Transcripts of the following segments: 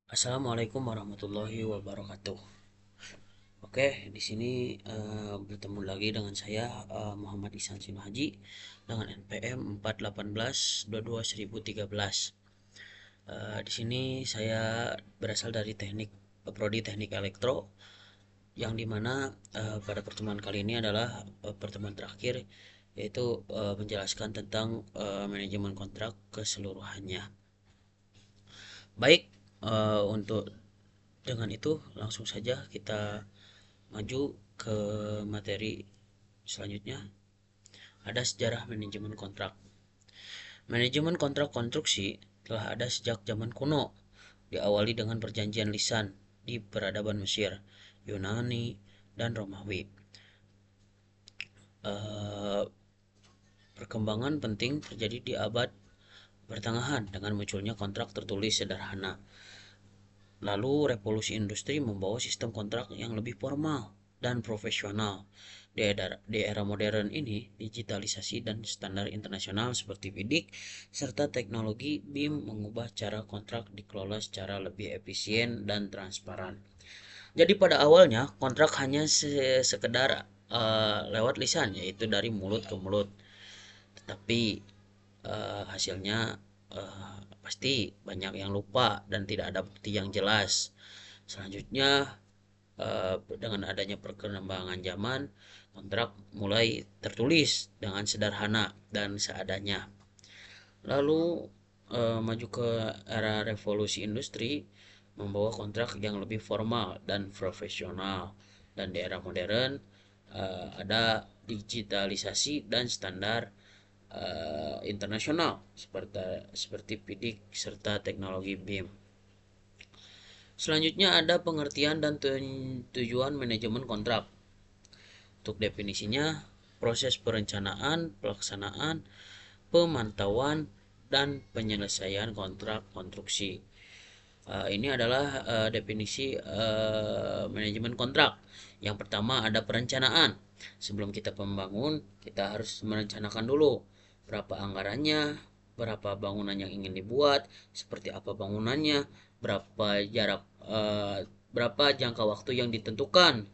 Assalamualaikum warahmatullahi wabarakatuh. Oke, di sini bertemu lagi dengan saya Muhammad Ihsan Sino Haji dengan NPM 41822-1013. Di sini saya berasal dari Prodi Teknik Elektro yang dimana pada pertemuan kali ini adalah pertemuan terakhir, yaitu menjelaskan tentang manajemen kontrak keseluruhannya. Baik, untuk dengan itu langsung saja kita maju ke materi selanjutnya. Ada sejarah manajemen kontrak. Manajemen kontrak konstruksi telah ada sejak zaman kuno, diawali dengan perjanjian lisan di peradaban Mesir, Yunani, dan Romawi. Eh, Perkembangan penting terjadi di abad pertengahan dengan munculnya kontrak tertulis sederhana. Lalu revolusi industri membawa sistem kontrak yang lebih formal dan profesional. Di era modern ini, digitalisasi dan standar internasional seperti bidik serta teknologi BIM mengubah cara kontrak dikelola secara lebih efisien dan transparan. Jadi pada awalnya kontrak hanya sekedar lewat lisan, yaitu dari mulut ke mulut. Tetapi hasilnya pasti banyak yang lupa dan tidak ada bukti yang jelas. Selanjutnya, dengan adanya perkembangan zaman, kontrak mulai tertulis dengan sederhana dan seadanya. Lalu maju ke era revolusi industri, membawa kontrak yang lebih formal dan profesional. Dan di era modern ada digitalisasi dan standar internasional seperti PIDIK serta teknologi BIM. Selanjutnya ada pengertian dan tujuan manajemen kontrak. Untuk definisinya, proses perencanaan, pelaksanaan, pemantauan, dan penyelesaian kontrak konstruksi. Ini adalah definisi manajemen kontrak. Yang pertama ada perencanaan. Sebelum kita membangun, kita harus merencanakan dulu berapa anggarannya, berapa bangunan yang ingin dibuat, seperti apa bangunannya, berapa jarak, berapa jangka waktu yang ditentukan.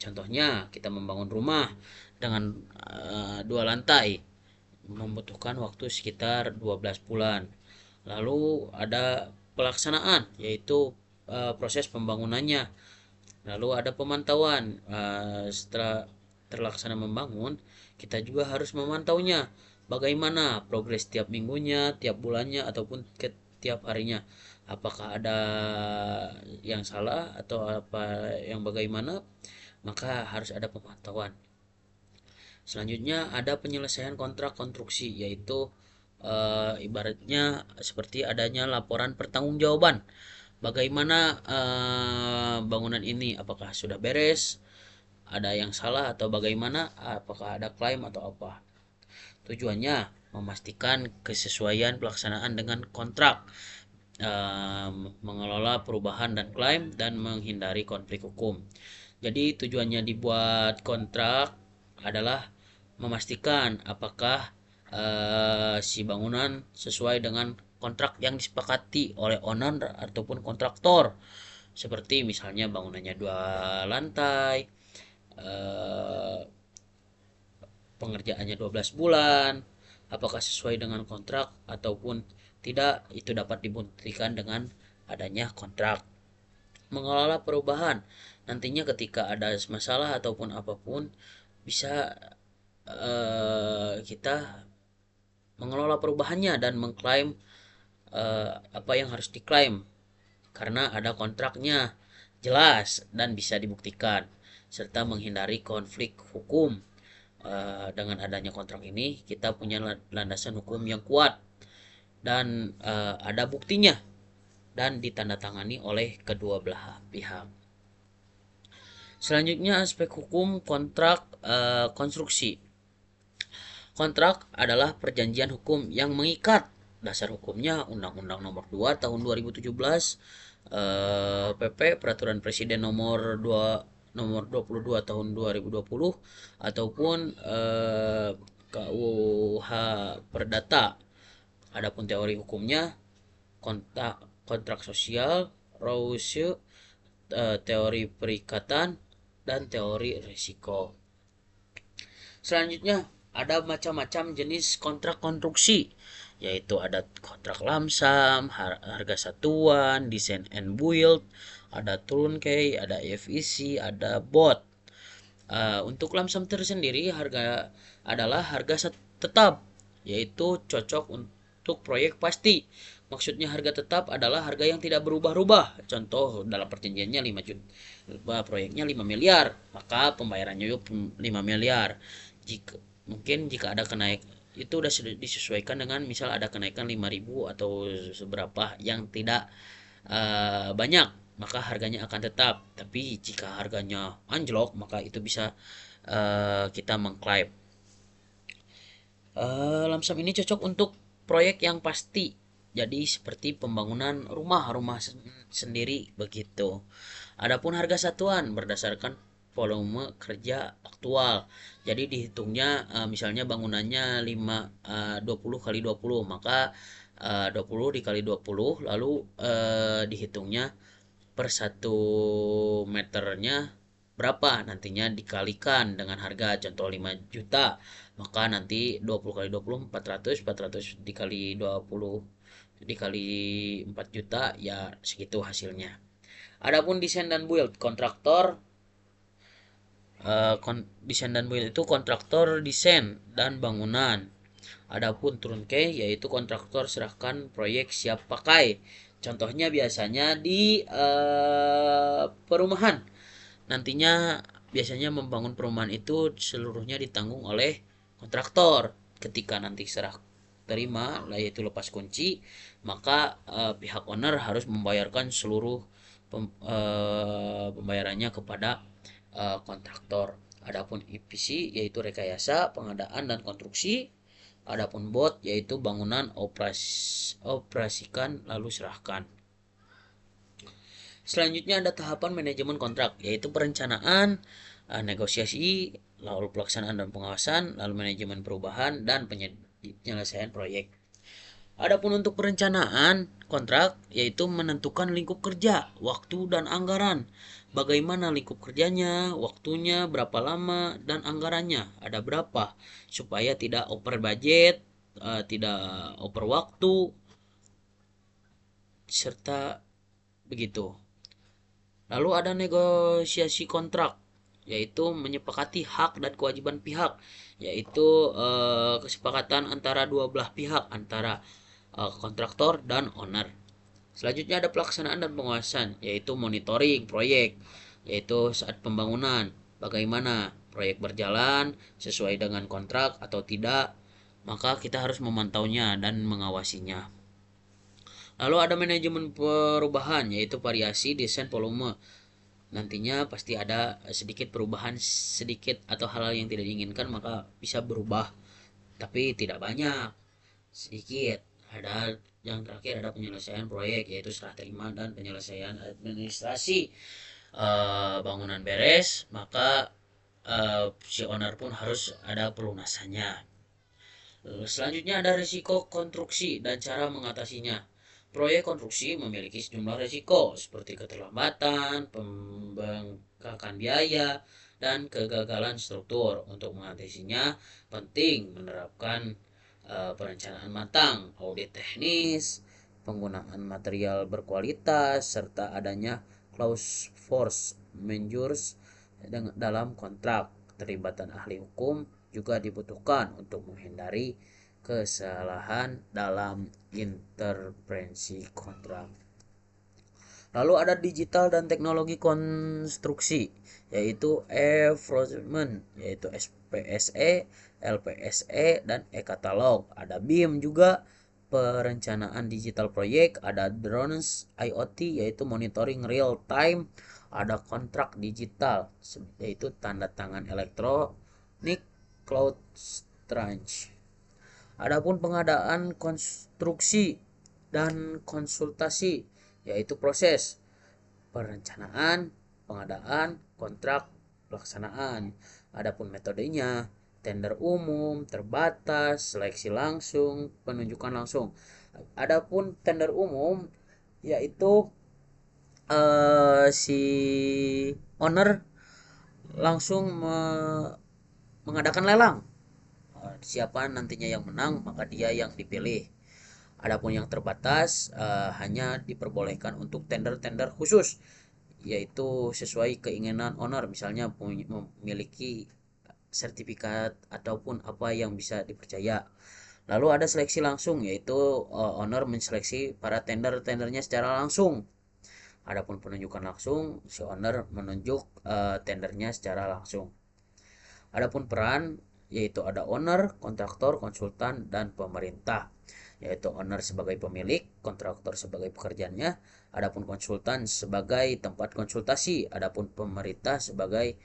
Contohnya, kita membangun rumah dengan 2 lantai, membutuhkan waktu sekitar 12 bulan. Lalu ada pelaksanaan, yaitu proses pembangunannya. Lalu ada pemantauan. Setelah terlaksana membangun, kita juga harus memantaunya. Bagaimana progres tiap minggunya, tiap bulannya, ataupun tiap harinya. Apakah ada yang salah atau apa yang bagaimana, maka harus ada pemantauan. Selanjutnya ada penyelesaian kontrak konstruksi, yaitu ibaratnya seperti adanya laporan pertanggungjawaban. Bagaimana bangunan ini, apakah sudah beres, ada yang salah atau bagaimana, apakah ada klaim atau apa. Tujuannya memastikan kesesuaian pelaksanaan dengan kontrak, mengelola perubahan dan klaim, dan menghindari konflik hukum. Jadi tujuannya dibuat kontrak adalah memastikan apakah si bangunan sesuai dengan kontrak yang disepakati oleh owner ataupun kontraktor. Seperti misalnya bangunannya 2 lantai, eh, pengerjaannya 12 bulan, apakah sesuai dengan kontrak ataupun tidak, itu dapat dibuktikan dengan adanya kontrak. Mengelola perubahan, nantinya ketika ada masalah ataupun apapun, bisa kita mengelola perubahannya dan mengklaim apa yang harus diklaim karena ada kontraknya jelas dan bisa dibuktikan, serta menghindari konflik hukum. Dengan adanya kontrak ini kita punya landasan hukum yang kuat dan ada buktinya dan ditandatangani oleh kedua belah pihak. Selanjutnya aspek hukum kontrak konstruksi. Kontrak adalah perjanjian hukum yang mengikat. Dasar hukumnya Undang-Undang Nomor 2 Tahun 2017, PP Peraturan Presiden Nomor 22 Tahun 2020, ataupun KUH Perdata. Adapun teori hukumnya, kontrak sosial Rawls, teori perikatan, dan teori risiko. Selanjutnya ada macam-macam jenis kontrak konstruksi, yaitu ada kontrak lamsam, harga satuan, design and build, ada turnkey, ada FEC, ada BOT. Untuk lamsam tersendiri adalah harga tetap, yaitu cocok untuk proyek pasti. Maksudnya harga tetap adalah harga yang tidak berubah-ubah. Contoh dalam perjanjiannya 5 juta, proyeknya 5 miliar, maka pembayarannya 5 miliar. Jika ada kenaik itu sudah disesuaikan dengan misal ada kenaikan 5.000 atau seberapa yang tidak banyak, maka harganya akan tetap. Tapi jika harganya anjlok, maka itu bisa kita mengklaim. Lamsam ini cocok untuk proyek yang pasti. Jadi seperti pembangunan rumah sendiri begitu. Adapun harga satuan berdasarkan volume kerja aktual. Jadi dihitungnya misalnya bangunannya 20 kali 20, maka 20 dikali 20 lalu dihitungnya per 1 meternya berapa, nantinya dikalikan dengan harga, contoh 5 juta, maka nanti 20 kali 20 400 dikali 20 dikali 4 juta, ya segitu hasilnya. Adapun desain dan build, desain dan build itu kontraktor desain dan bangunan. Adapun turnkey yaitu kontraktor serahkan proyek siap pakai. Contohnya biasanya di perumahan. Nantinya biasanya membangun perumahan itu seluruhnya ditanggung oleh kontraktor. Ketika nanti serah terima, yaitu lepas kunci, maka pihak owner harus membayarkan seluruh pembayarannya kepada kontraktor. Adapun EPC yaitu rekayasa, pengadaan dan konstruksi. Adapun BOT yaitu bangunan operasikan lalu serahkan. Selanjutnya ada tahapan manajemen kontrak, yaitu perencanaan, negosiasi, lalu pelaksanaan dan pengawasan, lalu manajemen perubahan dan penyelesaian proyek. Adapun untuk perencanaan kontrak yaitu menentukan lingkup kerja, waktu dan anggaran. Bagaimana lingkup kerjanya, waktunya, berapa lama, dan anggarannya ada berapa supaya tidak over budget, tidak over waktu, serta begitu. Lalu ada negosiasi kontrak, yaitu menyepakati hak dan kewajiban pihak, yaitu kesepakatan antara dua belah pihak, antara kontraktor dan owner. Selanjutnya ada pelaksanaan dan pengawasan, yaitu monitoring proyek, yaitu saat pembangunan, bagaimana proyek berjalan sesuai dengan kontrak atau tidak, maka kita harus memantaunya dan mengawasinya. Lalu ada manajemen perubahan, yaitu variasi desain volume. Nantinya pasti ada sedikit perubahan sedikit atau hal-hal yang tidak diinginkan, maka bisa berubah, tapi tidak banyak, sedikit. Ada yang terakhir ada penyelesaian proyek, yaitu serah terima dan penyelesaian administrasi. Bangunan beres, maka si owner pun harus ada pelunasannya. Selanjutnya ada risiko konstruksi dan cara mengatasinya. Proyek konstruksi memiliki sejumlah risiko seperti keterlambatan, pembengkakan biaya, dan kegagalan struktur. Untuk mengatasinya penting menerapkan perencanaan matang, audit teknis, penggunaan material berkualitas, serta adanya clause force majeure dalam kontrak. Keterlibatan ahli hukum juga dibutuhkan untuk menghindari kesalahan dalam intervensi kontrak. Lalu ada digital dan teknologi konstruksi, yaitu e-procurement, yaitu SPSE, LPSE, dan e-katalog. Ada BIM juga, perencanaan digital proyek. Ada drones IoT, yaitu monitoring real time. Ada kontrak digital, yaitu tanda tangan elektronik, cloud storage. Adapun pengadaan konstruksi dan konsultasi, yaitu proses perencanaan, pengadaan, kontrak, pelaksanaan. Adapun metodenya, tender umum, terbatas, seleksi langsung, penunjukan langsung. Adapun tender umum yaitu si owner langsung mengadakan lelang. Siapa nantinya yang menang, maka dia yang dipilih. Adapun yang terbatas hanya diperbolehkan untuk tender-tender khusus, yaitu sesuai keinginan owner, misalnya memiliki sertifikat ataupun apa yang bisa dipercaya. Lalu ada seleksi langsung, yaitu owner menseleksi para tendernya secara langsung. Adapun penunjukan langsung, si owner menunjuk tendernya secara langsung. Adapun peran, yaitu ada owner, kontraktor, konsultan, dan pemerintah. Yaitu owner sebagai pemilik, kontraktor sebagai pekerjaannya, adapun konsultan sebagai tempat konsultasi, adapun pemerintah sebagai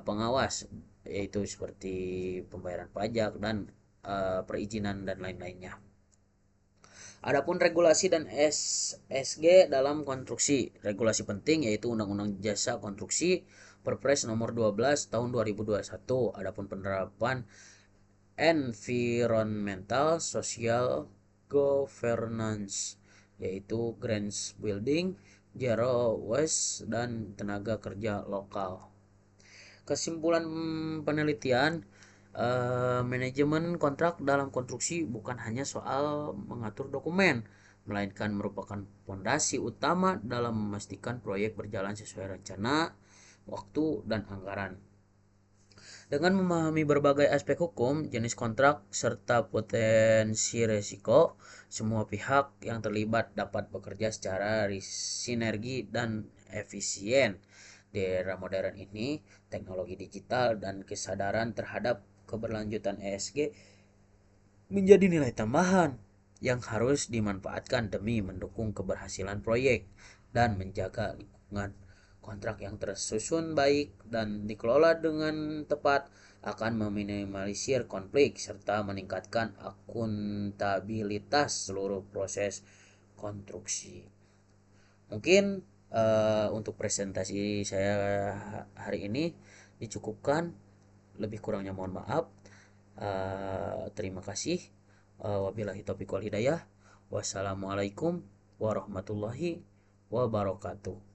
pengawas, yaitu seperti pembayaran pajak dan perizinan dan lain-lainnya. Adapun regulasi dan SSG dalam konstruksi. Regulasi penting yaitu Undang-Undang Jasa Konstruksi Perpres nomor 12 tahun 2021. Adapun penerapan environmental, social governance yaitu green building, zero waste dan tenaga kerja lokal. Kesimpulan penelitian, manajemen kontrak dalam konstruksi bukan hanya soal mengatur dokumen, melainkan merupakan fondasi utama dalam memastikan proyek berjalan sesuai rencana, waktu, dan anggaran. Dengan memahami berbagai aspek hukum, jenis kontrak, serta potensi resiko, semua pihak yang terlibat dapat bekerja secara sinergi dan efisien. Di era modern ini, teknologi digital dan kesadaran terhadap keberlanjutan ESG menjadi nilai tambahan yang harus dimanfaatkan demi mendukung keberhasilan proyek dan menjaga lingkungan. Kontrak yang tersusun baik dan dikelola dengan tepat akan meminimalisir konflik serta meningkatkan akuntabilitas seluruh proses konstruksi. Mungkin untuk presentasi saya hari ini dicukupkan, lebih kurangnya mohon maaf. Terima kasih. Wabillahi taufiq wal hidayah. Wassalamualaikum warahmatullahi wabarakatuh.